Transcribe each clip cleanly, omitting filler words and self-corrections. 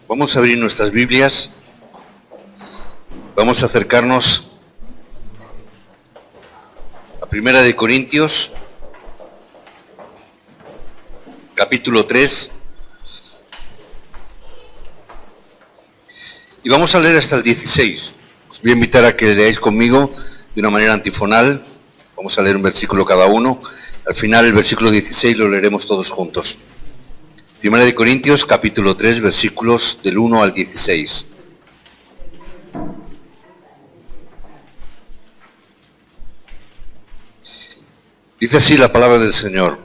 Vamos a abrir nuestras Biblias, vamos a acercarnos a Primera de Corintios, capítulo 3, y vamos a leer hasta el 16. Os voy a invitar a que leáis conmigo de una manera antifonal. Vamos a leer un versículo cada uno. Al final el versículo 16 lo leeremos todos juntos. Primera de Corintios, capítulo 3, versículos del 1 al 16. Dice así la palabra del Señor.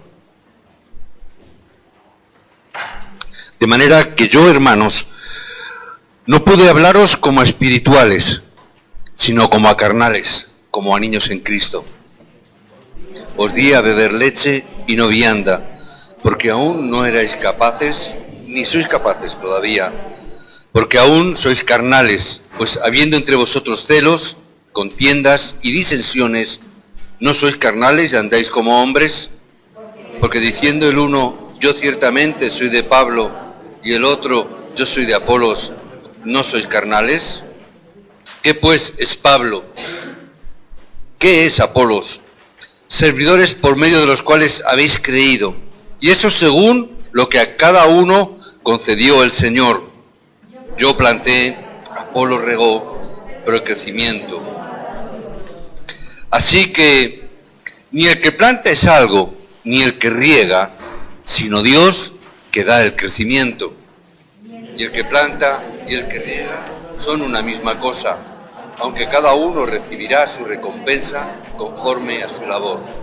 De manera que yo, hermanos, no pude hablaros como a espirituales, sino como a carnales, como a niños en Cristo. Os di a beber leche y no vianda, porque aún no erais capaces, ni sois capaces todavía, porque aún sois carnales, pues habiendo entre vosotros celos, contiendas y disensiones, ¿no sois carnales y andáis como hombres? Porque diciendo el uno, yo ciertamente soy de Pablo, y el otro, yo soy de Apolos, ¿no sois carnales? ¿Qué pues es Pablo? ¿Qué es Apolos? Servidores por medio de los cuales habéis creído, y eso según lo que a cada uno concedió el Señor. Yo planté, Apolo regó, pero el crecimiento. Así que ni el que planta es algo, ni el que riega, sino Dios que da el crecimiento. Y el que planta y el que riega son una misma cosa, aunque cada uno recibirá su recompensa conforme a su labor.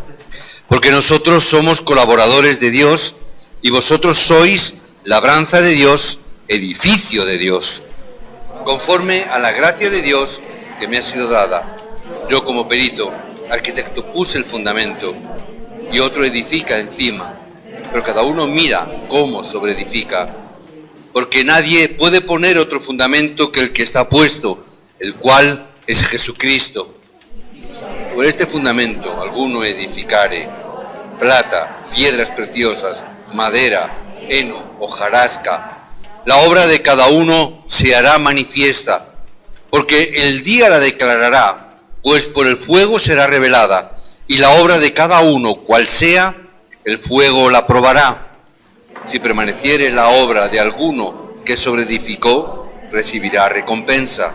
Porque nosotros somos colaboradores de Dios y vosotros sois labranza de Dios, edificio de Dios, conforme a la gracia de Dios que me ha sido dada. Yo como perito, arquitecto, puse el fundamento y otro edifica encima, pero cada uno mira cómo sobreedifica, porque nadie puede poner otro fundamento que el que está puesto, el cual es Jesucristo. Por este fundamento alguno edificare, plata, piedras preciosas, madera, heno, hojarasca. La obra de cada uno se hará manifiesta, porque el día la declarará, pues por el fuego será revelada, y la obra de cada uno, cual sea, el fuego la probará. Si permaneciere la obra de alguno que sobreedificó, recibirá recompensa.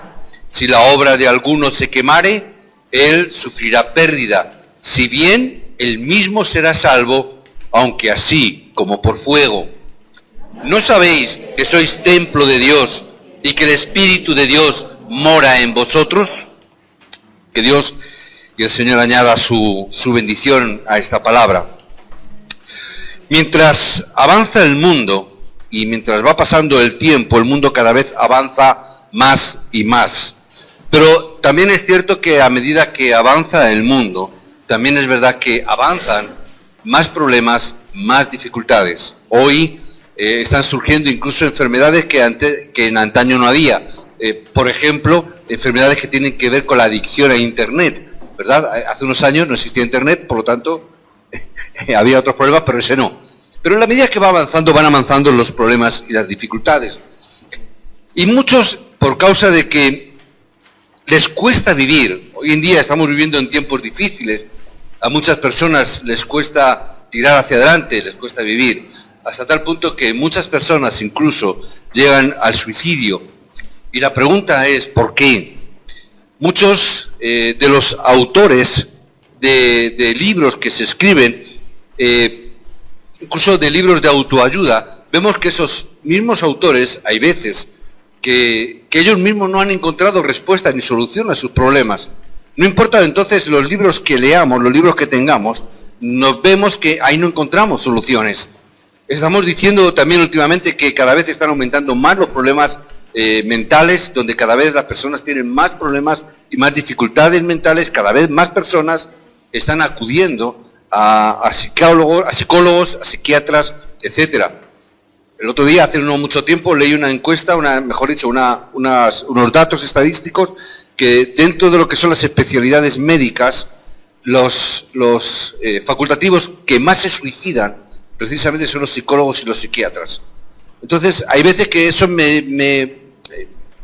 Si la obra de alguno se quemare, él sufrirá pérdida, si bien él mismo será salvo, aunque así como por fuego. ¿No sabéis que sois templo de Dios y que el Espíritu de Dios mora en vosotros? Que Dios y el Señor añada su bendición a esta palabra. Mientras avanza el mundo y mientras va pasando el tiempo, el mundo cada vez avanza más y más. Pero también es cierto que a medida que avanza el mundo, también es verdad que avanzan más problemas, más dificultades. Hoy están surgiendo incluso enfermedades que en antaño no había. Por ejemplo, enfermedades que tienen que ver con la adicción a Internet, ¿verdad? Hace unos años no existía Internet, por lo tanto había otros problemas, pero ese no. Pero en la medida que va avanzando, van avanzando los problemas y las dificultades. Y muchos, por causa de que les cuesta vivir. Hoy en día estamos viviendo en tiempos difíciles. A muchas personas les cuesta tirar hacia adelante, les cuesta vivir. Hasta tal punto que muchas personas incluso llegan al suicidio. Y la pregunta es, ¿por qué? Muchos de los autores de libros que se escriben, incluso de libros de autoayuda, vemos que esos mismos autores, hay veces, que ellos mismos no han encontrado respuesta ni solución a sus problemas. No importa entonces los libros que leamos, los libros que tengamos, nos vemos que ahí no encontramos soluciones. Estamos diciendo también últimamente que cada vez están aumentando más los problemas mentales, donde cada vez las personas tienen más problemas y más dificultades mentales, cada vez más personas están acudiendo a psicólogos, a psiquiatras, etcétera. El otro día, hace no mucho tiempo, leí una encuesta, unos datos estadísticos que dentro de lo que son las especialidades médicas, los facultativos que más se suicidan precisamente son los psicólogos y los psiquiatras. Entonces, hay veces que eso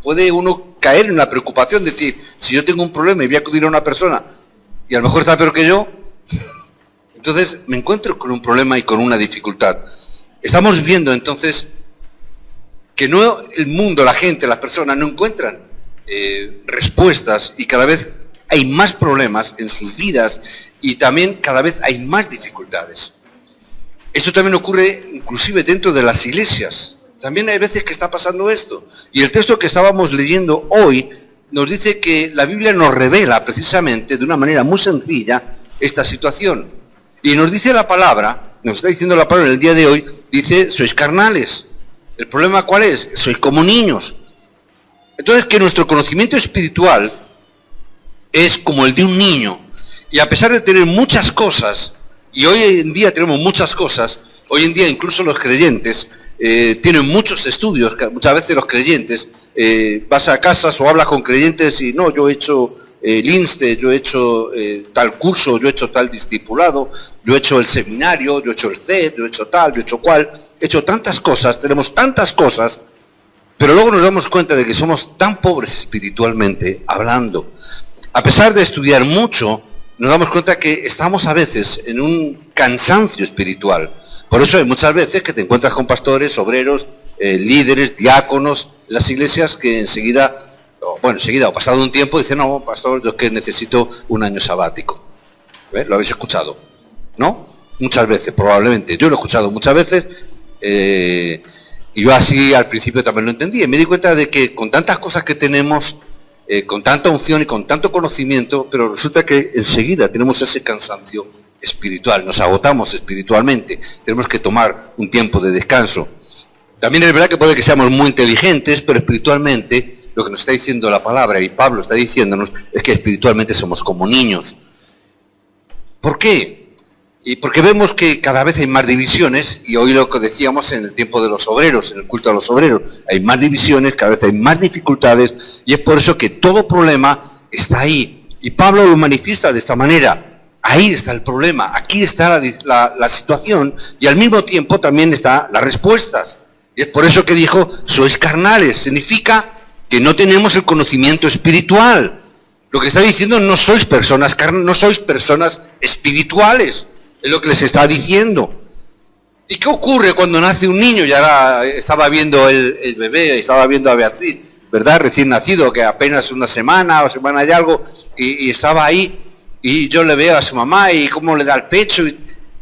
puede uno caer en la preocupación, decir, si yo tengo un problema y voy a acudir a una persona y a lo mejor está peor que yo, entonces me encuentro con un problema y con una dificultad. Estamos viendo entonces que no el mundo, la gente, las personas no encuentran respuestas y cada vez hay más problemas en sus vidas y también cada vez hay más dificultades. Esto también ocurre inclusive dentro de las iglesias. También hay veces que está pasando esto. Y el texto que estábamos leyendo hoy nos dice que la Biblia nos revela precisamente de una manera muy sencilla esta situación. Y nos dice la palabra, nos está diciendo la palabra en el día de hoy, dice, sois carnales. ¿El problema cuál es? Sois como niños. Entonces que nuestro conocimiento espiritual es como el de un niño. Y a pesar de tener muchas cosas, y hoy en día tenemos muchas cosas, hoy en día incluso los creyentes tienen muchos estudios, que muchas veces los creyentes, vas a casas o hablas con creyentes y no, yo he hecho el INSTE, yo he hecho tal curso, yo he hecho tal discipulado, yo he hecho el seminario, yo he hecho el CED, yo he hecho tal, yo he hecho cual, he hecho tantas cosas, tenemos tantas cosas, pero luego nos damos cuenta de que somos tan pobres espiritualmente hablando. A pesar de estudiar mucho, nos damos cuenta que estamos a veces en un cansancio espiritual. Por eso hay muchas veces que te encuentras con pastores, obreros, líderes, diáconos en las iglesias que enseguida o pasado un tiempo dicen, no, pastor, yo es que necesito un año sabático. ¿Lo habéis escuchado? ¿No? Muchas veces, probablemente. Yo lo he escuchado muchas veces y yo así al principio también lo entendí. Y me di cuenta de que con tantas cosas que tenemos, con tanta unción y con tanto conocimiento, pero resulta que enseguida tenemos ese cansancio espiritual, nos agotamos espiritualmente, tenemos que tomar un tiempo de descanso. También es verdad que puede que seamos muy inteligentes, pero espiritualmente lo que nos está diciendo la palabra, y Pablo está diciéndonos, es que espiritualmente somos como niños. ¿Por qué? Y porque vemos que cada vez hay más divisiones, y hoy lo que decíamos en el tiempo de los obreros, en el culto a los obreros, hay más divisiones, cada vez hay más dificultades, y es por eso que todo problema está ahí. Y Pablo lo manifiesta de esta manera. Ahí está el problema, aquí está la situación, y al mismo tiempo también están las respuestas. Y es por eso que dijo, sois carnales, significa que no tenemos el conocimiento espiritual. Lo que está diciendo, no sois personas carnales, no sois personas espirituales, es lo que les está diciendo. ¿Y qué ocurre cuando nace un niño? Y ahora estaba viendo el bebé, estaba viendo a Beatriz, ¿verdad? Recién nacido, que apenas una semana o semana y algo, y estaba ahí. Y yo le veo a su mamá y cómo le da el pecho.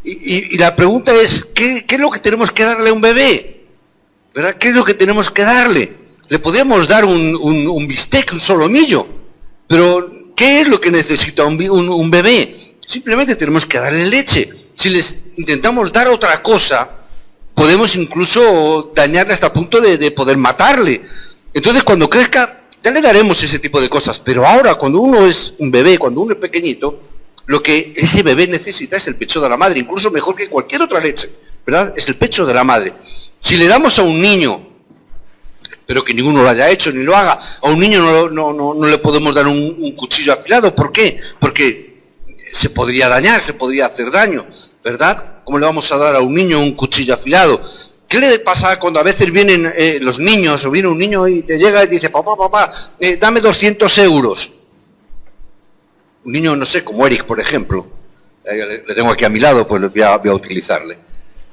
Y la pregunta es, ¿qué es lo que tenemos que darle a un bebé? ¿Verdad? ¿Qué es lo que tenemos que darle? Le podemos dar un bistec, un solomillo. Pero, ¿qué es lo que necesita un bebé? Simplemente tenemos que darle leche. Si les intentamos dar otra cosa, podemos incluso dañarle hasta el punto de poder matarle. Entonces, cuando crezca, ya le daremos ese tipo de cosas, pero ahora cuando uno es un bebé, cuando uno es pequeñito, lo que ese bebé necesita es el pecho de la madre, incluso mejor que cualquier otra leche, ¿verdad? Es el pecho de la madre. Si le damos a un niño, pero que ninguno lo haya hecho ni lo haga, a un niño no le podemos dar un cuchillo afilado. ¿Por qué? Porque se podría dañar, se podría hacer daño, ¿verdad? ¿Cómo le vamos a dar a un niño un cuchillo afilado? ¿Qué le pasa cuando a veces vienen los niños, o viene un niño y te llega y dice, papá, dame 200 euros? Un niño, no sé, como Eric, por ejemplo, le tengo aquí a mi lado, pues voy a utilizarle.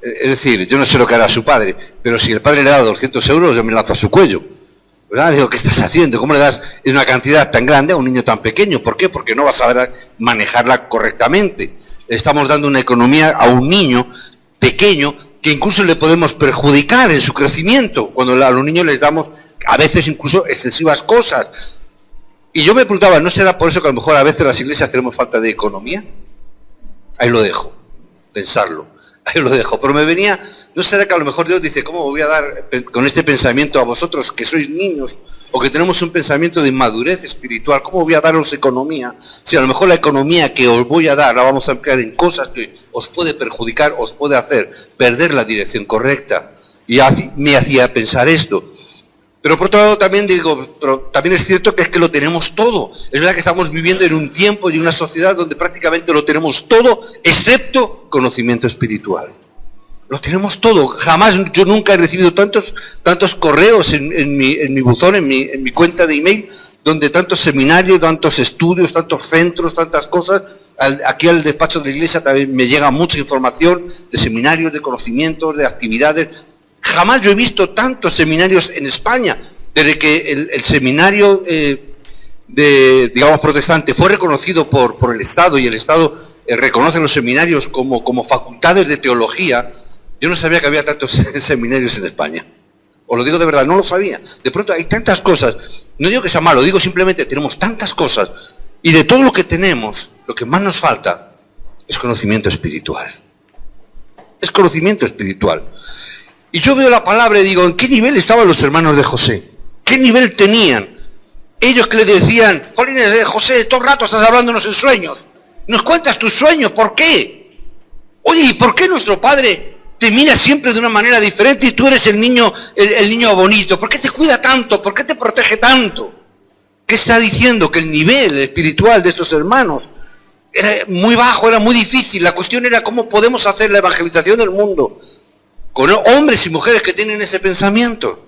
Es decir, yo no sé lo que hará su padre, pero si el padre le da 200 euros, yo me lanzo a su cuello. ¿Verdad? Digo, ¿qué estás haciendo? ¿Cómo le das una cantidad tan grande a un niño tan pequeño? ¿Por qué? Porque no vas a saber manejarla correctamente. Estamos dando una economía a un niño pequeño que incluso le podemos perjudicar en su crecimiento, cuando a los niños les damos a veces incluso excesivas cosas. Y yo me preguntaba, ¿no será por eso que a lo mejor a veces las iglesias tenemos falta de economía? Ahí lo dejo, pensarlo, ahí lo dejo. Pero me venía, ¿no será que a lo mejor Dios dice, ¿cómo voy a dar con este pensamiento a vosotros que sois niños o que tenemos un pensamiento de inmadurez espiritual? ¿Cómo voy a daros economía? Si a lo mejor la economía que os voy a dar la vamos a emplear en cosas que os puede perjudicar, os puede hacer perder la dirección correcta. Y me hacía pensar esto. Pero por otro lado también digo, pero también es cierto que es que lo tenemos todo. Es verdad que estamos viviendo en un tiempo y en una sociedad donde prácticamente lo tenemos todo, excepto conocimiento espiritual. Lo tenemos todo. Jamás, yo nunca he recibido tantos correos en mi buzón, en mi cuenta de email, donde tantos seminarios, tantos estudios, tantos centros, tantas cosas. Aquí al despacho de la iglesia también me llega mucha información de seminarios, de conocimientos, de actividades. Jamás yo he visto tantos seminarios en España, desde que el seminario digamos, protestante fue reconocido por el Estado, y el Estado reconoce los seminarios como facultades de teología. Yo no sabía que había tantos seminarios en España. Os lo digo de verdad, no lo sabía. De pronto hay tantas cosas. No digo que sea malo, digo simplemente tenemos tantas cosas. Y de todo lo que tenemos, lo que más nos falta es conocimiento espiritual. Es conocimiento espiritual. Y yo veo la palabra y digo, ¿en qué nivel estaban los hermanos de José? ¿Qué nivel tenían? Ellos que le decían, Jolines, José, todo el rato estás hablándonos en sueños. Nos cuentas tus sueños, ¿por qué? Oye, ¿y por qué nuestro padre te mira siempre de una manera diferente y tú eres el niño bonito? ¿Por qué te cuida tanto? ¿Por qué te protege tanto? ¿Qué está diciendo? Que el nivel espiritual de estos hermanos era muy bajo, era muy difícil. La cuestión era cómo podemos hacer la evangelización del mundo con hombres y mujeres que tienen ese pensamiento.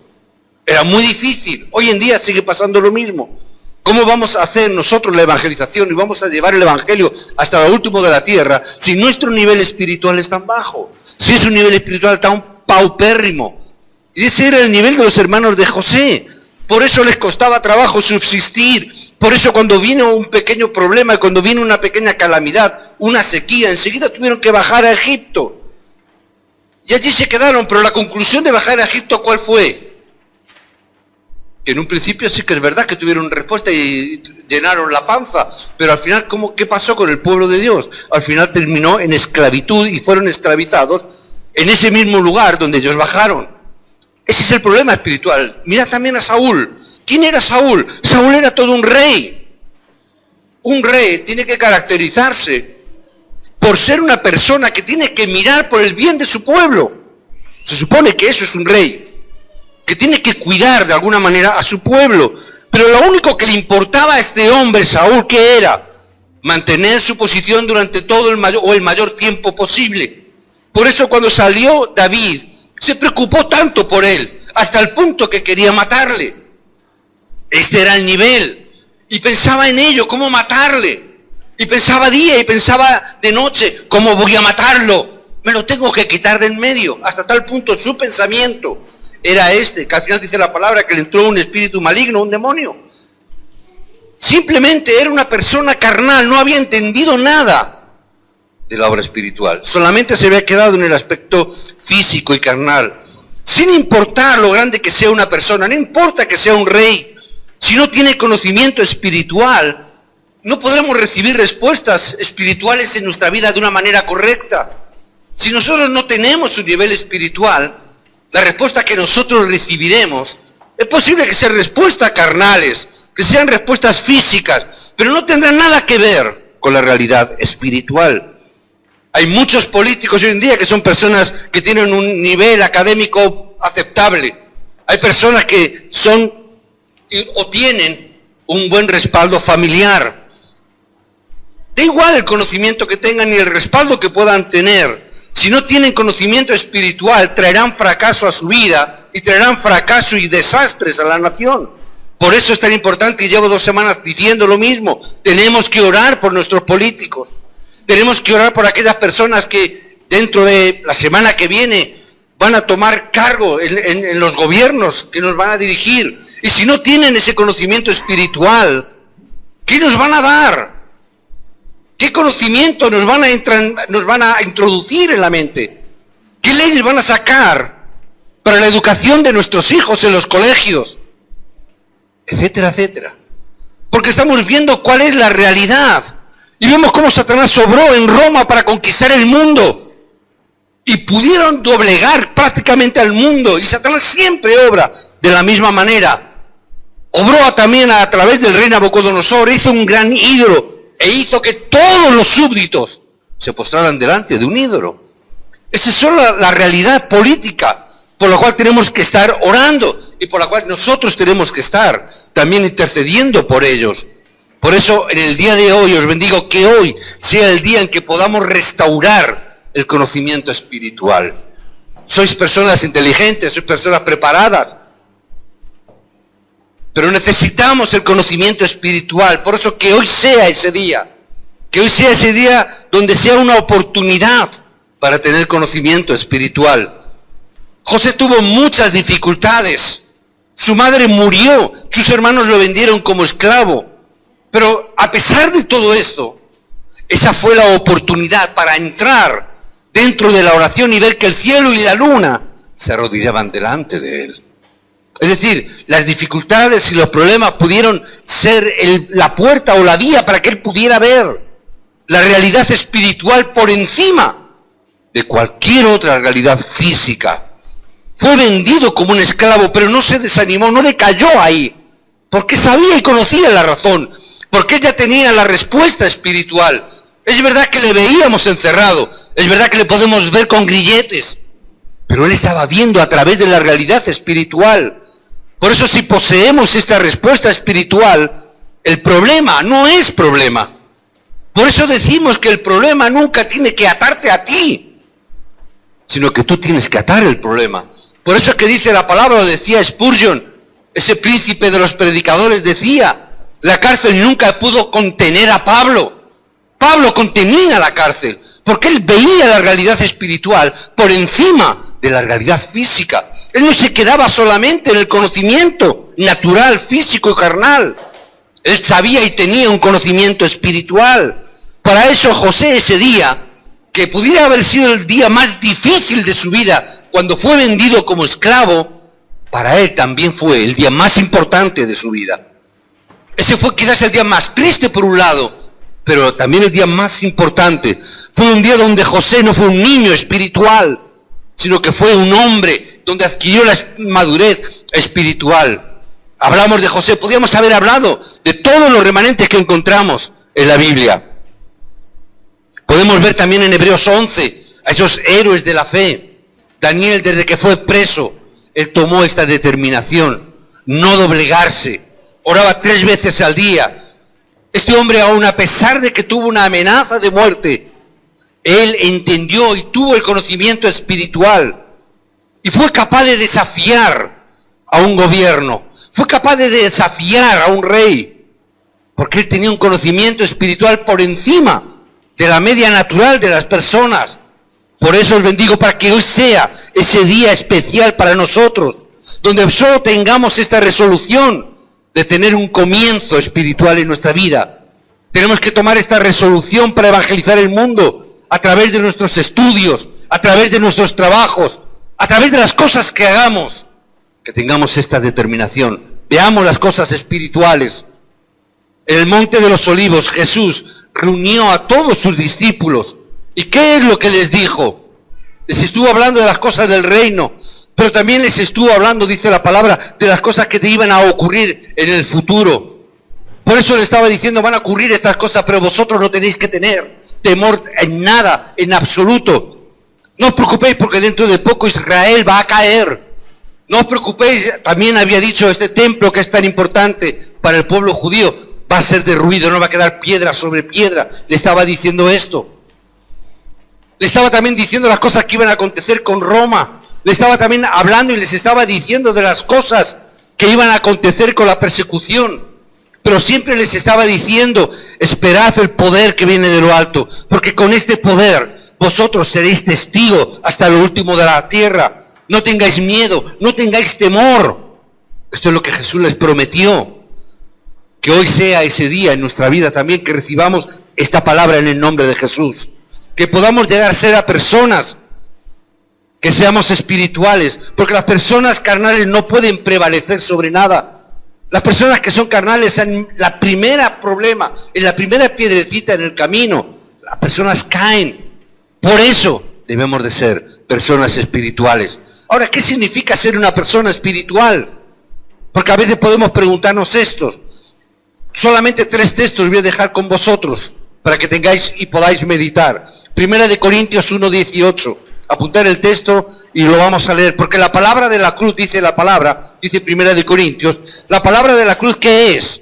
Era muy difícil. Hoy en día sigue pasando lo mismo. ¿Cómo vamos a hacer nosotros la evangelización y vamos a llevar el evangelio hasta lo último de la tierra si nuestro nivel espiritual es tan bajo? Si es un nivel espiritual tan paupérrimo. Y ese era el nivel de los hermanos de José. Por eso les costaba trabajo subsistir. Por eso cuando vino un pequeño problema y cuando vino una pequeña calamidad, una sequía, enseguida tuvieron que bajar a Egipto. Y allí se quedaron, pero la conclusión de bajar a Egipto, ¿cuál fue? Que en un principio sí que es verdad que tuvieron respuesta y llenaron la panza, pero al final, ¿qué pasó con el pueblo de Dios? Al final terminó en esclavitud y fueron esclavizados en ese mismo lugar donde ellos bajaron. Ese es el problema espiritual. Mira también a Saúl. ¿Quién era Saúl? Saúl era todo un rey. Un rey tiene que caracterizarse por ser una persona que tiene que mirar por el bien de su pueblo. Se supone que eso es un rey, que tiene que cuidar de alguna manera a su pueblo. Pero lo único que le importaba a este hombre, Saúl, ¿qué era? Mantener su posición durante todo el mayor tiempo posible. Por eso cuando salió David, se preocupó tanto por él, hasta el punto que quería matarle. Este era el nivel. Y pensaba en ello, cómo matarle. Y pensaba día y pensaba de noche, ¿cómo voy a matarlo? Me lo tengo que quitar de en medio. Hasta tal punto su pensamiento era que al final dice la palabra que le entró un espíritu maligno, un demonio. Simplemente era una persona carnal, no había entendido nada de la obra espiritual. Solamente se había quedado en el aspecto físico y carnal. Sin importar lo grande que sea una persona, no importa que sea un rey, si no tiene conocimiento espiritual, no podremos recibir respuestas espirituales en nuestra vida de una manera correcta. Si nosotros no tenemos un nivel espiritual, la respuesta que nosotros recibiremos, es posible que sean respuestas carnales, que sean respuestas físicas, pero no tendrán nada que ver con la realidad espiritual. Hay muchos políticos hoy en día que son personas que tienen un nivel académico aceptable. Hay personas que son o tienen un buen respaldo familiar. Da igual el conocimiento que tengan ni el respaldo que puedan tener. Si no tienen conocimiento espiritual, traerán fracaso a su vida y traerán fracaso y desastres a la nación. Por eso es tan importante, y llevo 2 semanas diciendo lo mismo, tenemos que orar por nuestros políticos. Tenemos que orar por aquellas personas que dentro de la semana que viene van a tomar cargo en los gobiernos que nos van a dirigir. Y si no tienen ese conocimiento espiritual, ¿qué nos van a dar? ¿Qué conocimiento nos van a introducir en la mente? ¿Qué leyes van a sacar para la educación de nuestros hijos en los colegios? Etcétera, etcétera. Porque estamos viendo cuál es la realidad. Y vemos cómo Satanás obró en Roma para conquistar el mundo. Y pudieron doblegar prácticamente al mundo. Y Satanás siempre obra de la misma manera. Obró también a través del rey Nabucodonosor. Hizo un gran ídolo. E hizo que todos los súbditos se postraran delante de un ídolo. Esa es solo la realidad política por la cual tenemos que estar orando. Y por la cual nosotros tenemos que estar también intercediendo por ellos. Por eso en el día de hoy os bendigo que hoy sea el día en que podamos restaurar el conocimiento espiritual. sois personas inteligentes, sois personas preparadas. Pero necesitamos el conocimiento espiritual. Por eso que hoy sea ese día. Que hoy sea ese día donde sea una oportunidad para tener conocimiento espiritual. José tuvo muchas dificultades. Su madre murió. Sus hermanos lo vendieron como esclavo. Pero a pesar de todo esto, esa fue la oportunidad para entrar dentro de la oración y ver que el cielo y la luna se arrodillaban delante de él. Es decir, las dificultades y los problemas pudieron ser la puerta o la vía para que él pudiera ver la realidad espiritual por encima de cualquier otra realidad física. Fue vendido como un esclavo, pero no se desanimó, no decayó ahí, porque sabía y conocía la razón, porque él ya tenía la respuesta espiritual. Es verdad que le veíamos encerrado, es verdad que le podemos ver con grilletes, pero él estaba viendo a través de la realidad espiritual. Por eso si poseemos esta respuesta espiritual, el problema no es problema. Por eso decimos que el problema nunca tiene que atarte a ti, sino que tú tienes que atar el problema. Por eso que dice la palabra, lo decía Spurgeon, ese príncipe de los predicadores, decía, la cárcel nunca pudo contener a Pablo. Pablo contenía la cárcel, porque él veía la realidad espiritual por encima de la realidad física. Él no se quedaba solamente en el conocimiento natural, físico y carnal. Él sabía y tenía un conocimiento espiritual. Para eso José ese día, que pudiera haber sido el día más difícil de su vida, cuando fue vendido como esclavo, para él también fue el día más importante de su vida. Ese fue quizás el día más triste por un lado, pero también el día más importante. Fue un día donde José no fue un niño espiritual, sino que fue un hombre donde adquirió la madurez espiritual. Hablamos de José, podríamos haber hablado de todos los remanentes que encontramos en la Biblia. Podemos ver también en Hebreos 11 a esos héroes de la fe. Daniel, desde que fue preso, él tomó esta determinación, no doblegarse, oraba 3 veces al día. Este hombre, aún a pesar de que tuvo una amenaza de muerte, él entendió y tuvo el conocimiento espiritual y fue capaz de desafiar a un gobierno, fue capaz de desafiar a un rey, porque él tenía un conocimiento espiritual por encima de la media natural de las personas. Por eso os bendigo para que hoy sea ese día especial para nosotros, donde solo tengamos esta resolución de tener un comienzo espiritual en nuestra vida. Tenemos que tomar esta resolución para evangelizar el mundo, a través de nuestros estudios, a través de nuestros trabajos, a través de las cosas que hagamos, que tengamos esta determinación. Veamos las cosas espirituales. En el Monte de los Olivos, Jesús reunió a todos sus discípulos. ¿Y qué es lo que les dijo? Les estuvo hablando de las cosas del reino, pero también les estuvo hablando, dice la palabra, de las cosas que te iban a ocurrir en el futuro. Por eso le estaba diciendo, van a ocurrir estas cosas, pero vosotros no tenéis que tener temor en nada, en absoluto. No os preocupéis porque dentro de poco Israel va a caer. No os preocupéis, también había dicho, este templo que es tan importante para el pueblo judío va a ser derruido, no va a quedar piedra sobre piedra. Le estaba diciendo esto. Le estaba también diciendo las cosas que iban a acontecer con Roma. Le estaba también hablando y les estaba diciendo de las cosas que iban a acontecer con la persecución. Pero siempre les estaba diciendo, esperad el poder que viene de lo alto, porque con este poder vosotros seréis testigos hasta lo último de la tierra. No tengáis miedo, no tengáis temor. Esto es lo que Jesús les prometió. Que hoy sea ese día en nuestra vida también que recibamos esta palabra en el nombre de Jesús. Que podamos llegar a ser a personas, que seamos espirituales, porque las personas carnales no pueden prevalecer sobre nada. Las personas que son carnales en la primera problema, en la primera piedrecita en el camino, las personas caen. Por eso debemos de ser personas espirituales. Ahora, ¿qué significa ser una persona espiritual? Porque a veces podemos preguntarnos estos. Solamente 3 textos voy a dejar con vosotros para que tengáis y podáis meditar. Primera de Corintios 1:18. Apuntar el texto y lo vamos a leer, porque la palabra de la cruz, dice Primera de Corintios, la palabra de la cruz, ¿qué es?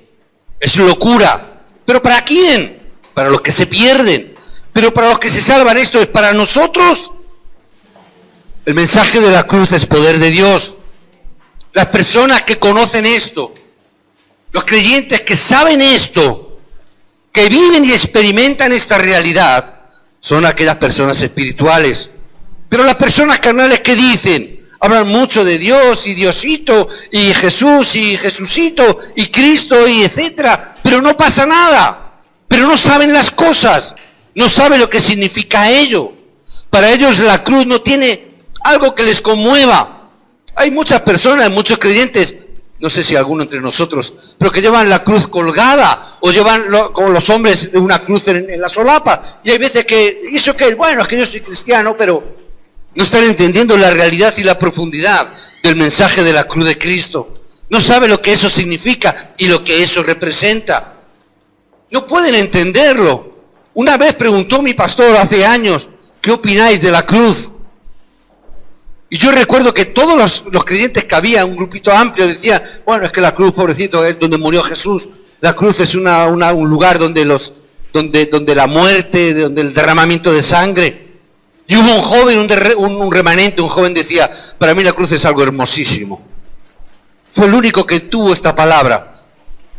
Es locura. ¿Pero para quién? Para los que se pierden. Pero para los que se salvan, esto es para nosotros. El mensaje de la cruz es poder de Dios. Las personas que conocen esto, los creyentes que saben esto, que viven y experimentan esta realidad, son aquellas personas espirituales. Pero las personas carnales que dicen, hablan mucho de Dios y Diosito y Jesús y Jesucito y Cristo y etcétera, pero no pasa nada, pero no saben las cosas, no saben lo que significa ello. Para ellos la cruz no tiene algo que les conmueva. Hay muchas personas, muchos creyentes, no sé si alguno entre nosotros, pero que llevan la cruz colgada o llevan como los hombres una cruz en la solapa. Y hay veces que, ¿eso qué? Bueno, es que yo soy cristiano, pero no están entendiendo la realidad y la profundidad del mensaje de la cruz de Cristo. No saben lo que eso significa y lo que eso representa. No pueden entenderlo. Una vez preguntó mi pastor hace años, ¿qué opináis de la cruz? Y yo recuerdo que todos los creyentes que había, un grupito amplio, decían, bueno, es que la cruz, pobrecito, es donde murió Jesús. La cruz es un lugar donde la muerte, donde el derramamiento de sangre. Y hubo un joven, un remanente, un joven decía, para mí la cruz es algo hermosísimo. Fue el único que tuvo esta palabra.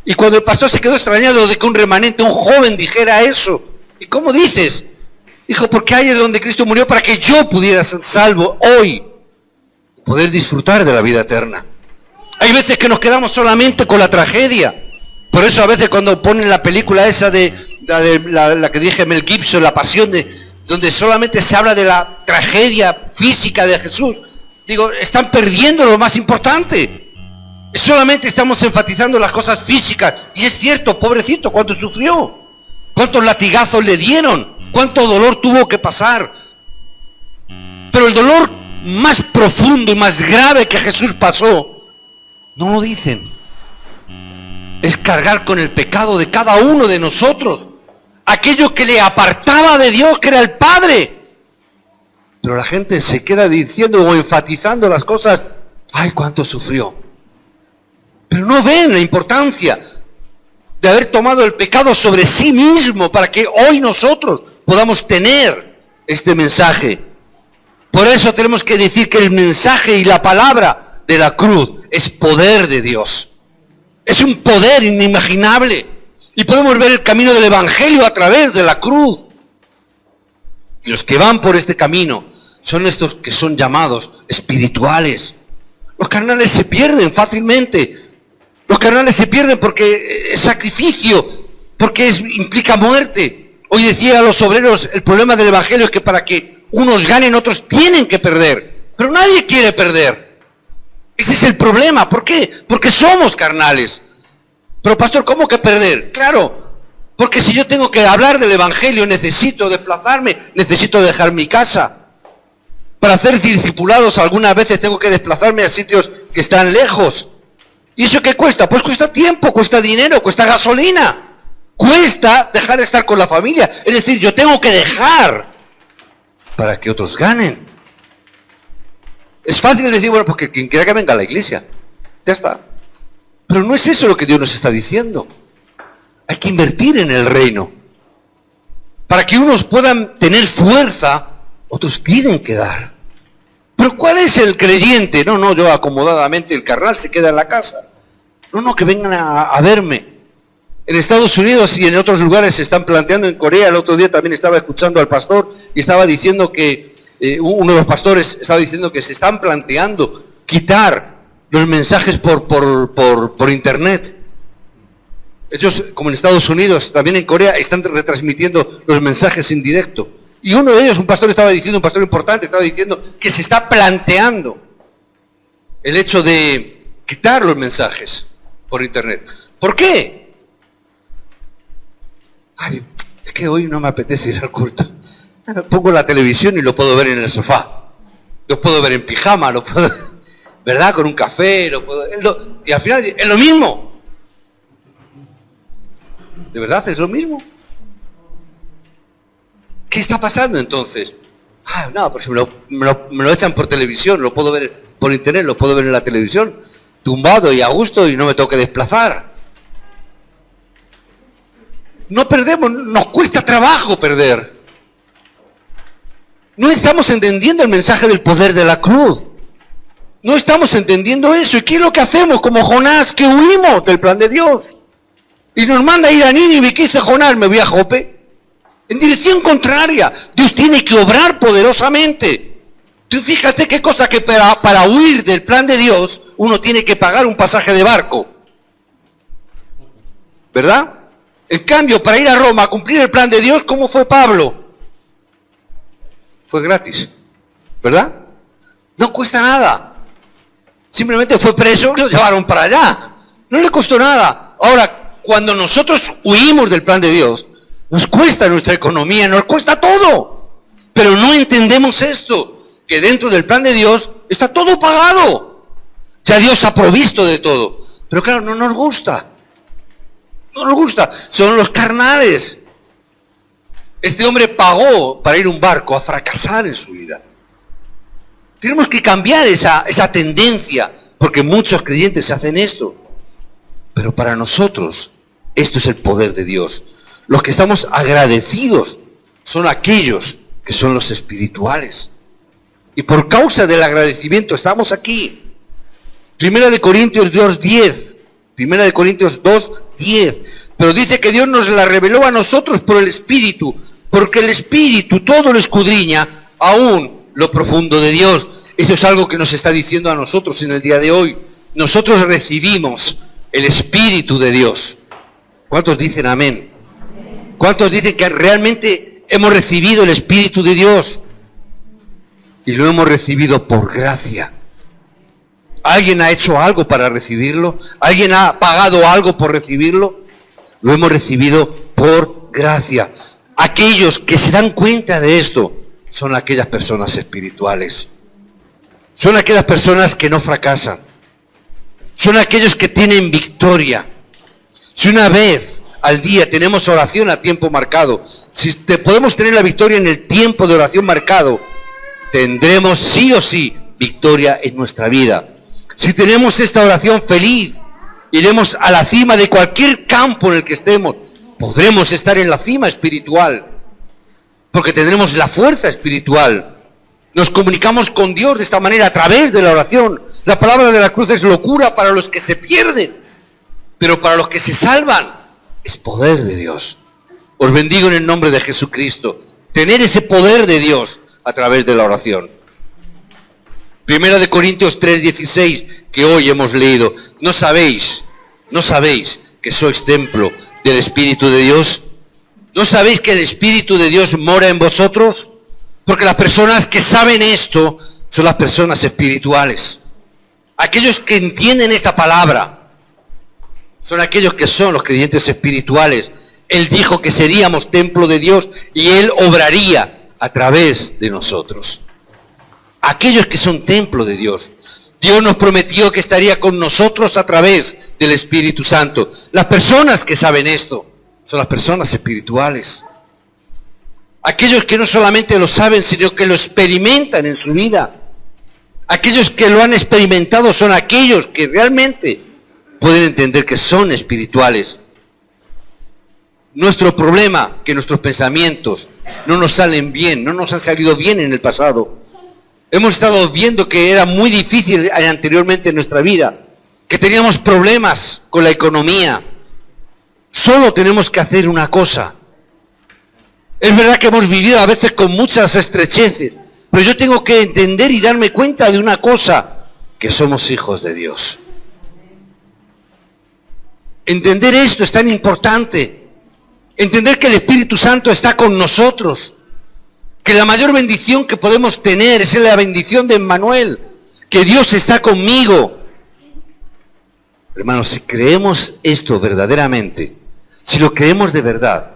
Y cuando el pastor se quedó extrañado de que un remanente, un joven dijera eso, ¿y cómo dices? Dijo, porque ahí es donde Cristo murió para que yo pudiera ser salvo hoy, poder disfrutar de la vida eterna. Hay veces que nos quedamos solamente con la tragedia. Por eso a veces cuando ponen la película esa la que dije Mel Gibson, La Pasión, donde solamente se habla de la tragedia física de Jesús, digo, están perdiendo lo más importante. Solamente estamos enfatizando las cosas físicas. Y es cierto, pobrecito, cuánto sufrió, cuántos latigazos le dieron, cuánto dolor tuvo que pasar. Pero el dolor más profundo y más grave que Jesús pasó, no lo dicen. Es cargar con el pecado de cada uno de nosotros. Aquello que le apartaba de Dios, que era el Padre. Pero la gente se queda diciendo o enfatizando las cosas, ¡ay, cuánto sufrió! Pero no ven la importancia de haber tomado el pecado sobre sí mismo para que hoy nosotros podamos tener este mensaje. Por eso tenemos que decir que el mensaje y la palabra de la cruz es poder de Dios. Es un poder inimaginable. Y podemos ver el camino del Evangelio a través de la cruz. Y los que van por este camino son estos que son llamados espirituales. Los carnales se pierden fácilmente. Los carnales se pierden porque es sacrificio, porque implica muerte. Hoy decía a los obreros, el problema del Evangelio es que para que unos ganen, otros tienen que perder. Pero nadie quiere perder. Ese es el problema. ¿Por qué? Porque somos carnales. Pero pastor, ¿cómo que perder? Claro, porque si yo tengo que hablar del Evangelio, necesito desplazarme, necesito dejar mi casa. Para hacer discipulados algunas veces tengo que desplazarme a sitios que están lejos. ¿Y eso qué cuesta? Pues cuesta tiempo, cuesta dinero, cuesta gasolina. Cuesta dejar de estar con la familia. Es decir, yo tengo que dejar para que otros ganen. Es fácil decir, bueno, porque quien quiera que venga a la iglesia. Ya está. Pero no es eso lo que Dios nos está diciendo. Hay que invertir en el reino. Para que unos puedan tener fuerza, otros tienen que dar. Pero ¿cuál es el creyente? No, yo acomodadamente, el carnal se queda en la casa. No, que vengan a verme. En Estados Unidos y en otros lugares se están planteando, en Corea, el otro día también estaba escuchando al pastor y estaba diciendo que, uno de los pastores estaba diciendo que se están planteando quitar los mensajes por internet. Ellos, como en Estados Unidos, también en Corea, están retransmitiendo los mensajes en directo. Y uno de ellos, un pastor importante, estaba diciendo que se está planteando el hecho de quitar los mensajes por internet. ¿Por qué? Ay, es que hoy no me apetece ir al culto. Pongo la televisión y lo puedo ver en el sofá. Lo puedo ver en pijama, lo puedo, ¿verdad? Con un café, y al final es lo mismo. ¿De verdad es lo mismo? ¿Qué está pasando entonces? No, pues me lo echan por televisión, lo puedo ver por internet, lo puedo ver en la televisión, tumbado y a gusto y no me tengo que desplazar. No perdemos, nos cuesta trabajo perder. No estamos entendiendo el mensaje del poder de la cruz. No estamos entendiendo eso. ¿Y qué es lo que hacemos como Jonás, que huimos del plan de Dios? Y nos manda a ir a Nínive. ¿Qué dice Jonás? Me voy a Jope. En dirección contraria. Dios tiene que obrar poderosamente. Tú fíjate qué cosa, que para huir del plan de Dios uno tiene que pagar un pasaje de barco. ¿Verdad? En cambio, para ir a Roma a cumplir el plan de Dios, ¿cómo fue Pablo? Fue gratis. ¿Verdad? No cuesta nada. Simplemente fue preso y lo llevaron para allá. No le costó nada. Ahora, cuando nosotros huimos del plan de Dios, nos cuesta nuestra economía, nos cuesta todo. Pero no entendemos esto, que dentro del plan de Dios está todo pagado. Ya Dios ha provisto de todo. Pero claro, no nos gusta. No nos gusta. Son los carnales. Este hombre pagó para ir a un barco a fracasar en su vida. Tenemos que cambiar esa tendencia, porque muchos creyentes hacen esto. Pero para nosotros, esto es el poder de Dios. Los que estamos agradecidos son aquellos que son los espirituales. Y por causa del agradecimiento estamos aquí. 1 Corintios 2:10. 1 Corintios 2:10. Pero dice que Dios nos la reveló a nosotros por el Espíritu, porque el Espíritu todo lo escudriña, aún lo profundo de Dios. Eso es algo que nos está diciendo a nosotros en el día de hoy. Nosotros recibimos el Espíritu de Dios. ¿Cuántos dicen amén? ¿Cuántos dicen que realmente hemos recibido el Espíritu de Dios? Y lo hemos recibido por gracia. ¿Alguien ha hecho algo para recibirlo? ¿Alguien ha pagado algo por recibirlo? Lo hemos recibido por gracia. Aquellos que se dan cuenta de esto son aquellas personas espirituales. Son aquellas personas que no fracasan. Son aquellos que tienen victoria. Si una vez al día tenemos oración a tiempo marcado, si podemos tener la victoria en el tiempo de oración marcado, tendremos sí o sí victoria en nuestra vida. Si tenemos esta oración feliz, iremos a la cima de cualquier campo en el que estemos. Podremos estar en la cima espiritual, porque tendremos la fuerza espiritual. Nos comunicamos con Dios de esta manera a través de la oración. La palabra de la cruz es locura para los que se pierden, pero para los que se salvan es poder de Dios. Os bendigo en el nombre de Jesucristo. Tener ese poder de Dios a través de la oración. 1 Corintios 3:16, que hoy hemos leído. ¿No sabéis que sois templo del Espíritu de Dios? ¿No sabéis que el Espíritu de Dios mora en vosotros? Porque las personas que saben esto son las personas espirituales. Aquellos que entienden esta palabra son aquellos que son los creyentes espirituales. Él dijo que seríamos templo de Dios y Él obraría a través de nosotros. Aquellos que son templo de Dios. Dios nos prometió que estaría con nosotros a través del Espíritu Santo. Las personas que saben esto son las personas espirituales. Aquellos que no solamente lo saben, sino que lo experimentan en su vida. Aquellos que lo han experimentado son aquellos que realmente pueden entender que son espirituales. Nuestro problema, que nuestros pensamientos no nos salen bien, no nos han salido bien en el pasado. Hemos estado viendo que era muy difícil anteriormente en nuestra vida, que teníamos problemas con la economía. Solo tenemos que hacer una cosa. Es verdad que hemos vivido a veces con muchas estrecheces, pero yo tengo que entender y darme cuenta de una cosa, que somos hijos de Dios. Entender esto es tan importante. Entender que el Espíritu Santo está con nosotros. Que la mayor bendición que podemos tener es la bendición de Emmanuel. Que Dios está conmigo. Hermanos, si creemos esto verdaderamente, si lo creemos de verdad,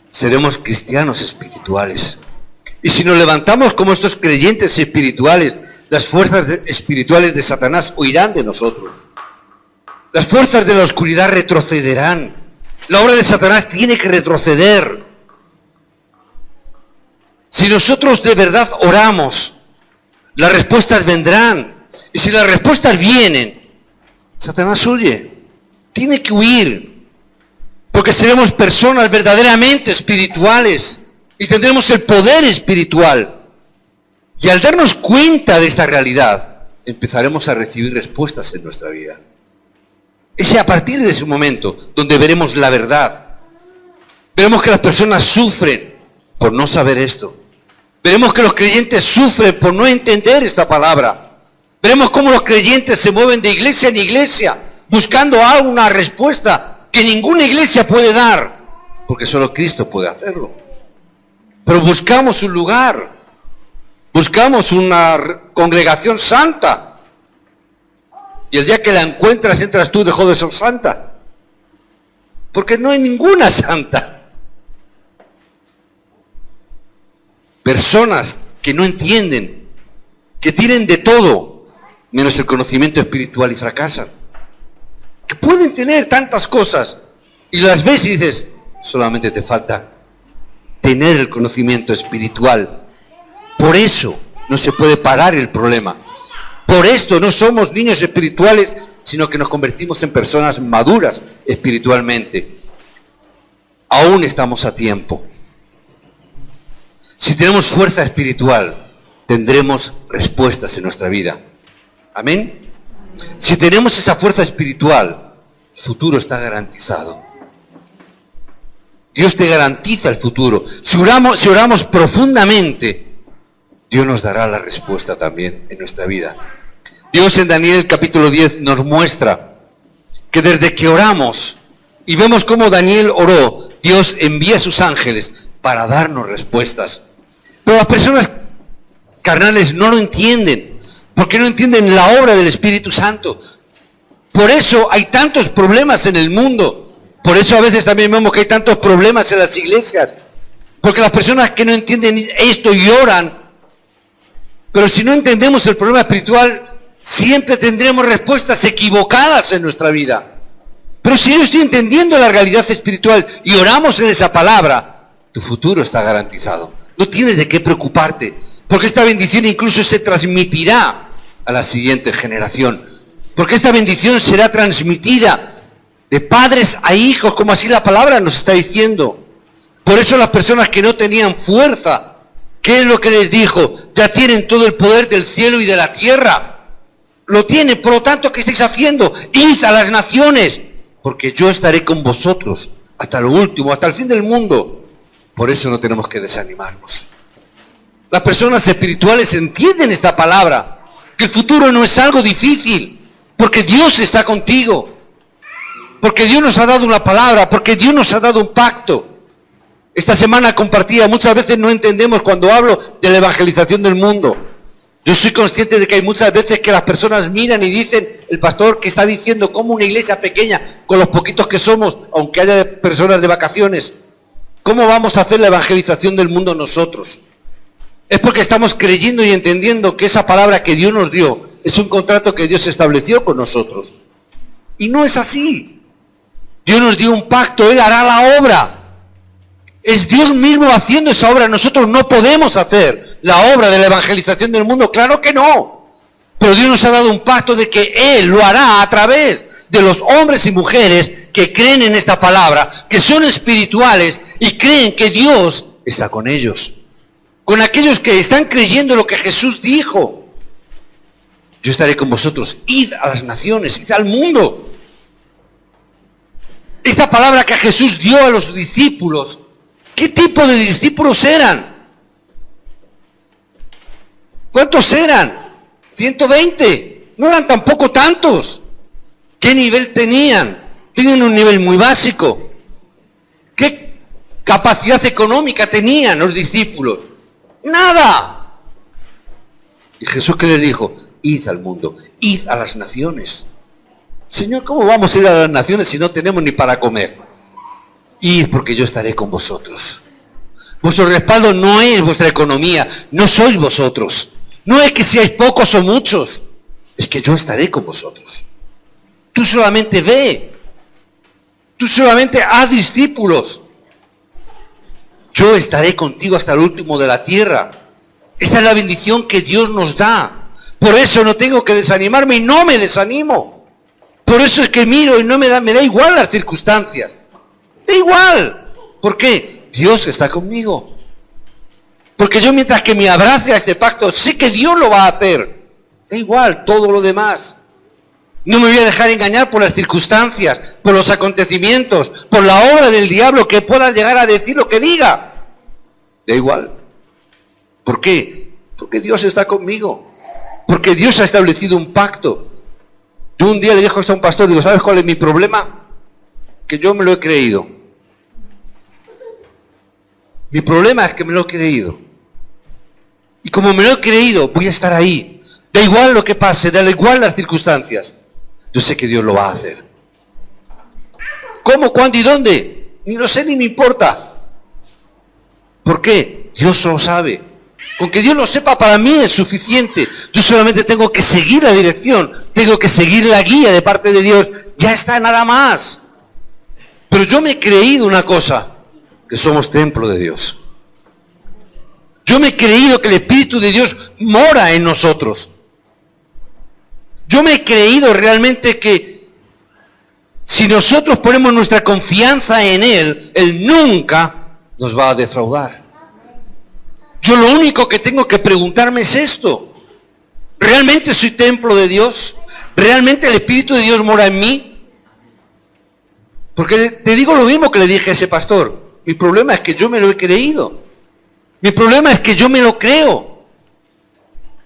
seremos cristianos espirituales. Y si nos levantamos como estos creyentes espirituales, las fuerzas espirituales de Satanás huirán de nosotros. Las fuerzas de la oscuridad retrocederán. La obra de Satanás tiene que retroceder. Si nosotros de verdad oramos, las respuestas vendrán. Y si las respuestas vienen, Satanás huye. Tiene que huir. Porque seremos personas verdaderamente espirituales. y tendremos el poder espiritual. Y al darnos cuenta de esta realidad, empezaremos a recibir respuestas en nuestra vida. Es a partir de ese momento donde veremos la verdad. Veremos que las personas sufren por no saber esto. Veremos que los creyentes sufren por no entender esta palabra. Veremos cómo los creyentes se mueven de iglesia en iglesia, buscando alguna respuesta que ninguna iglesia puede dar, porque solo Cristo puede hacerlo. Pero buscamos un lugar, buscamos una congregación santa, y el día que la encuentras, entras tú, dejó de ser santa, porque no hay ninguna santa. Personas que no entienden, que tienen de todo, menos el conocimiento espiritual y fracasan. Que pueden tener tantas cosas y las ves y dices, solamente te falta tener el conocimiento espiritual. Por eso no se puede parar el problema. Por esto no somos niños espirituales, sino que nos convertimos en personas maduras espiritualmente. Aún estamos a tiempo. Si tenemos fuerza espiritual, tendremos respuestas en nuestra vida. ¿Amén? Si tenemos esa fuerza espiritual, el futuro está garantizado. Dios te garantiza el futuro. Si oramos profundamente, Dios nos dará la respuesta también en nuestra vida. Dios en Daniel capítulo 10 nos muestra que desde que oramos y vemos cómo Daniel oró, Dios envía a sus ángeles para darnos respuestas. Pero las personas carnales no lo entienden, porque no entienden la obra del Espíritu Santo. Por eso hay tantos problemas en el mundo. Por eso a veces también vemos que hay tantos problemas en las iglesias. Porque las personas que no entienden esto y oran, pero si no entendemos el problema espiritual, siempre tendremos respuestas equivocadas en nuestra vida. Pero si yo estoy entendiendo la realidad espiritual y oramos en esa palabra, tu futuro está garantizado. No tienes de qué preocuparte, porque esta bendición incluso se transmitirá a la siguiente generación. Porque esta bendición será transmitida de padres a hijos, como así la palabra nos está diciendo. Por eso las personas que no tenían fuerza, ¿qué es lo que les dijo? Ya tienen todo el poder del cielo y de la tierra. Lo tienen, por lo tanto, ¿qué estáis haciendo? Id a las naciones, porque yo estaré con vosotros hasta lo último, hasta el fin del mundo. Por eso no tenemos que desanimarnos. Las personas espirituales entienden esta palabra, que el futuro no es algo difícil, porque Dios está contigo, porque Dios nos ha dado una palabra, porque Dios nos ha dado un pacto. Esta semana compartía, muchas veces no entendemos cuando hablo de la evangelización del mundo. Yo soy consciente de que hay muchas veces que las personas miran y dicen, el pastor que está diciendo cómo una iglesia pequeña, con los poquitos que somos, aunque haya personas de vacaciones, ¿cómo vamos a hacer la evangelización del mundo nosotros? Es porque estamos creyendo y entendiendo que esa palabra que Dios nos dio es un contrato que Dios estableció con nosotros. Y no es así. Dios nos dio un pacto, Él hará la obra. Es Dios mismo haciendo esa obra. Nosotros no podemos hacer la obra de la evangelización del mundo, claro que no. Pero Dios nos ha dado un pacto de que Él lo hará a través de los hombres y mujeres que creen en esta palabra, que son espirituales y creen que Dios está con ellos. Con aquellos que están creyendo lo que Jesús dijo. Yo estaré con vosotros, id a las naciones, id al mundo. Esta palabra que Jesús dio a los discípulos, ¿qué tipo de discípulos eran? ¿Cuántos eran? 120. No eran tampoco tantos. ¿Qué nivel tenían? Tenían un nivel muy básico. ¿Qué capacidad económica tenían los discípulos? Nada. Y Jesús, ¿qué les dijo? Id al mundo, id a las naciones. Señor, ¿cómo vamos a ir a las naciones si no tenemos ni para comer? Id porque yo estaré con vosotros. Vuestro respaldo no es vuestra economía, no sois vosotros. No es que seáis pocos o muchos, es que yo estaré con vosotros. Tú solamente ve, tú solamente haz discípulos. Yo estaré contigo hasta el último de la tierra. Esta es la bendición que Dios nos da. Por eso no tengo que desanimarme y no me desanimo. Por eso es que miro y me da igual las circunstancias. Da igual. ¿Por qué? Dios está conmigo. Porque yo mientras que me abrace a este pacto, sé que Dios lo va a hacer. Da igual todo lo demás. No me voy a dejar engañar por las circunstancias, por los acontecimientos, por la obra del diablo que pueda llegar a decir lo que diga. Da igual. ¿Por qué? Porque Dios está conmigo. Porque Dios ha establecido un pacto. Yo un día le dijo esto a un pastor, digo, ¿sabes cuál es mi problema? Que yo me lo he creído. Mi problema es que me lo he creído. Y como me lo he creído, voy a estar ahí. Da igual lo que pase, da igual las circunstancias. Yo sé que Dios lo va a hacer. ¿Cómo, cuándo y dónde? Ni lo sé ni me importa. ¿Por qué? Dios lo sabe. Con que Dios lo sepa para mí es suficiente. Yo solamente tengo que seguir la dirección, tengo que seguir la guía de parte de Dios. Ya está, nada más. Pero yo me he creído una cosa, que somos templo de Dios. Yo me he creído que el Espíritu de Dios mora en nosotros. Yo me he creído realmente que si nosotros ponemos nuestra confianza en Él, Él nunca nos va a defraudar. Yo lo único que tengo que preguntarme es esto. ¿Realmente soy templo de Dios? ¿Realmente el Espíritu de Dios mora en mí? Porque te digo lo mismo que le dije a ese pastor. Mi problema es que yo me lo he creído. Mi problema es que yo me lo creo.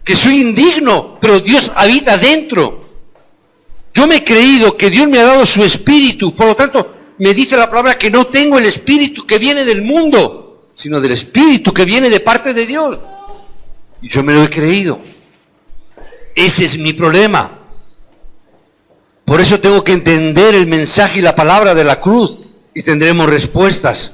Que soy indigno, pero Dios habita dentro. Yo me he creído que Dios me ha dado su Espíritu. Por lo tanto, me dice la palabra que no tengo el Espíritu que viene del mundo, sino del Espíritu que viene de parte de Dios. Y yo me lo he creído. Ese es mi problema. Por eso tengo que entender el mensaje y la palabra de la cruz y tendremos respuestas.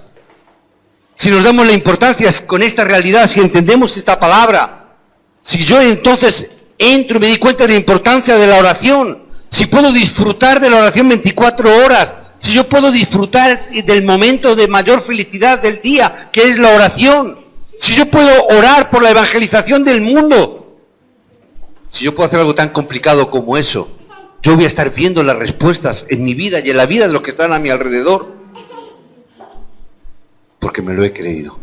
Si nos damos la importancia con esta realidad, si entendemos esta palabra, si yo entonces entro y me di cuenta de la importancia de la oración, si puedo disfrutar de la oración 24 horas, si yo puedo disfrutar del momento de mayor felicidad del día, que es la oración, si yo puedo orar por la evangelización del mundo, si yo puedo hacer algo tan complicado como eso, yo voy a estar viendo las respuestas en mi vida y en la vida de los que están a mi alrededor, porque me lo he creído.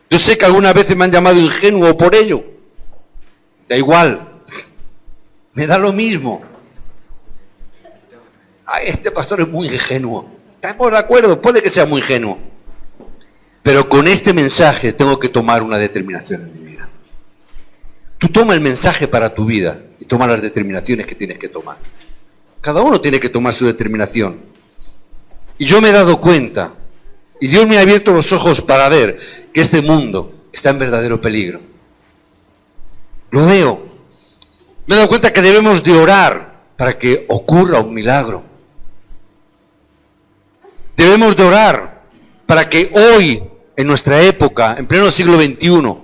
Yo sé que algunas veces me han llamado ingenuo por ello. Da igual, me da lo mismo. Ay, este pastor es muy ingenuo. Estamos de acuerdo, puede que sea muy ingenuo. Pero con este mensaje tengo que tomar una determinación en mi vida. Tú toma el mensaje para tu vida y toma las determinaciones que tienes que tomar. Cada uno tiene que tomar su determinación. Y yo me he dado cuenta, y Dios me ha abierto los ojos para ver que este mundo está en verdadero peligro. Lo veo. Me he dado cuenta que debemos de orar para que ocurra un milagro. Debemos de orar para que hoy, en nuestra época, en pleno siglo XXI,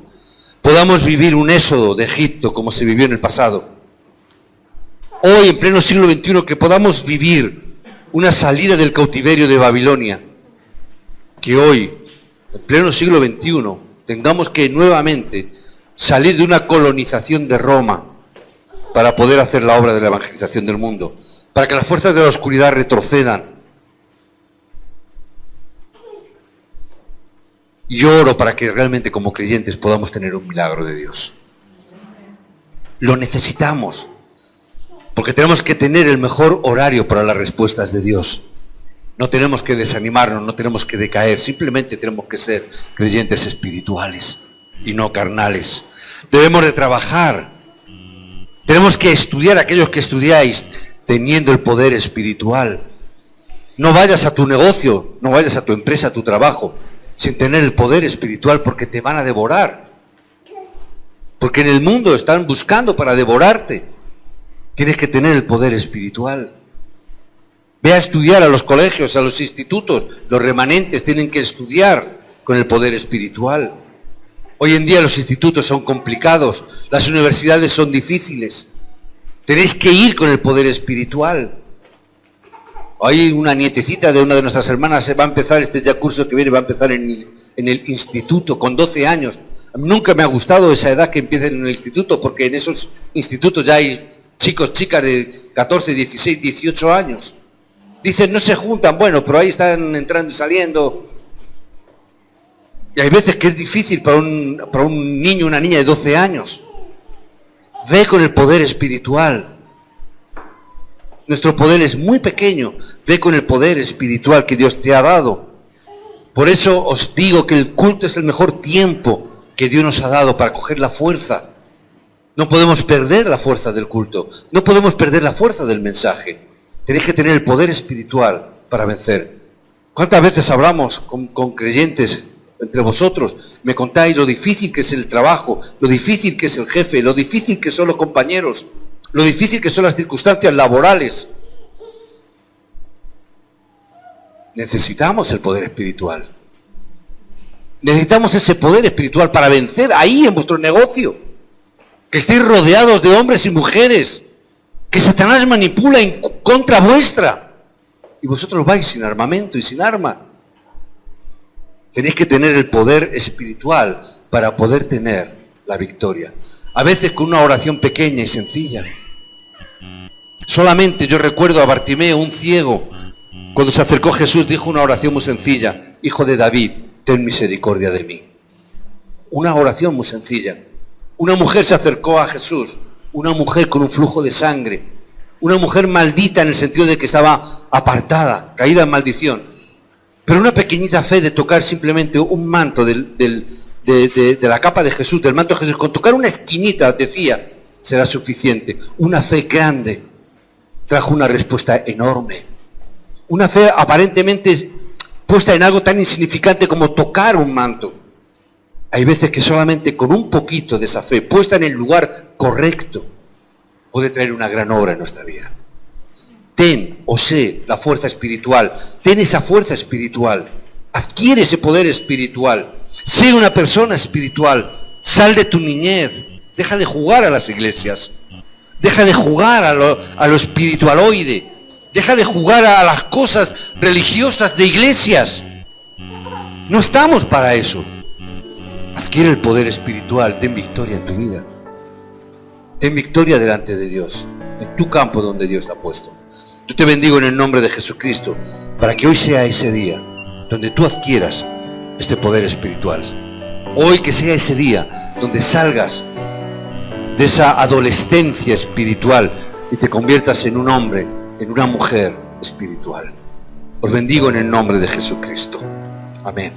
podamos vivir un éxodo de Egipto como se vivió en el pasado. Hoy, en pleno siglo XXI, que podamos vivir una salida del cautiverio de Babilonia. Que hoy, en pleno siglo XXI, tengamos que nuevamente salir de una colonización de Roma para poder hacer la obra de la evangelización del mundo, para que las fuerzas de la oscuridad retrocedan. Y yo oro para que realmente como creyentes podamos tener un milagro de Dios. Lo necesitamos, porque tenemos que tener el mejor horario para las respuestas de Dios. No tenemos que desanimarnos, no tenemos que decaer, simplemente tenemos que ser creyentes espirituales y no carnales. Debemos de trabajar, tenemos que estudiar, aquellos que estudiáis, teniendo el poder espiritual. No vayas a tu negocio, no vayas a tu empresa, a tu trabajo, sin tener el poder espiritual, porque te van a devorar. Porque en el mundo están buscando para devorarte. Tienes que tener el poder espiritual. Ve a estudiar a los colegios, a los institutos. Los remanentes tienen que estudiar con el poder espiritual. Hoy en día los institutos son complicados, las universidades son difíciles. Tenéis que ir con el poder espiritual. Hay una nietecita de una de nuestras hermanas, se va a empezar este ya curso que viene, va a empezar en el instituto con 12 años. Nunca me ha gustado esa edad que empiecen en el instituto, porque en esos institutos ya hay chicos, chicas de 14, 16, 18 años. Dicen, no se juntan, bueno, pero ahí están entrando y saliendo. Y hay veces que es difícil para un niño, una niña de 12 años. Ve con el poder espiritual. Nuestro poder es muy pequeño. Ve con el poder espiritual que Dios te ha dado. Por eso os digo que el culto es el mejor tiempo que Dios nos ha dado para coger la fuerza. No podemos perder la fuerza del culto. No podemos perder la fuerza del mensaje. Tenéis que tener el poder espiritual para vencer. ¿Cuántas veces hablamos con creyentes entre vosotros? Me contáis lo difícil que es el trabajo, lo difícil que es el jefe, lo difícil que son los compañeros, lo difícil que son las circunstancias laborales. Necesitamos el poder espiritual. Necesitamos ese poder espiritual para vencer ahí en vuestro negocio. Que estéis rodeados de hombres y mujeres que Satanás manipula en contra vuestra. Y vosotros vais sin armamento y sin arma. Tenéis que tener el poder espiritual para poder tener la victoria. A veces con una oración pequeña y sencilla. Solamente yo recuerdo a Bartimeo, un ciego, cuando se acercó Jesús, dijo una oración muy sencilla: Hijo de David, ten misericordia de mí. Una oración muy sencilla. Una mujer se acercó a Jesús, una mujer con un flujo de sangre, una mujer maldita en el sentido de que estaba apartada, caída en maldición. Pero una pequeñita fe de tocar simplemente un manto de la capa de Jesús, del manto de Jesús, con tocar una esquinita, decía, será suficiente. Una fe grande trajo una respuesta enorme. Una fe aparentemente puesta en algo tan insignificante como tocar un manto. Hay veces que solamente con un poquito de esa fe, puesta en el lugar correcto, puede traer una gran obra en nuestra vida. Ten o sé la fuerza espiritual, ten esa fuerza espiritual, adquiere ese poder espiritual, sé una persona espiritual, sal de tu niñez, deja de jugar a las iglesias, deja de jugar a lo espiritualoide, deja de jugar a las cosas religiosas de iglesias. No estamos para eso. Adquiere el poder espiritual, ten victoria en tu vida. Ten victoria delante de Dios, en tu campo donde Dios te ha puesto. Yo te bendigo en el nombre de Jesucristo, para que hoy sea ese día donde tú adquieras este poder espiritual. Hoy que sea ese día donde salgas de esa adolescencia espiritual y te conviertas en un hombre, en una mujer espiritual. Os bendigo en el nombre de Jesucristo. Amén.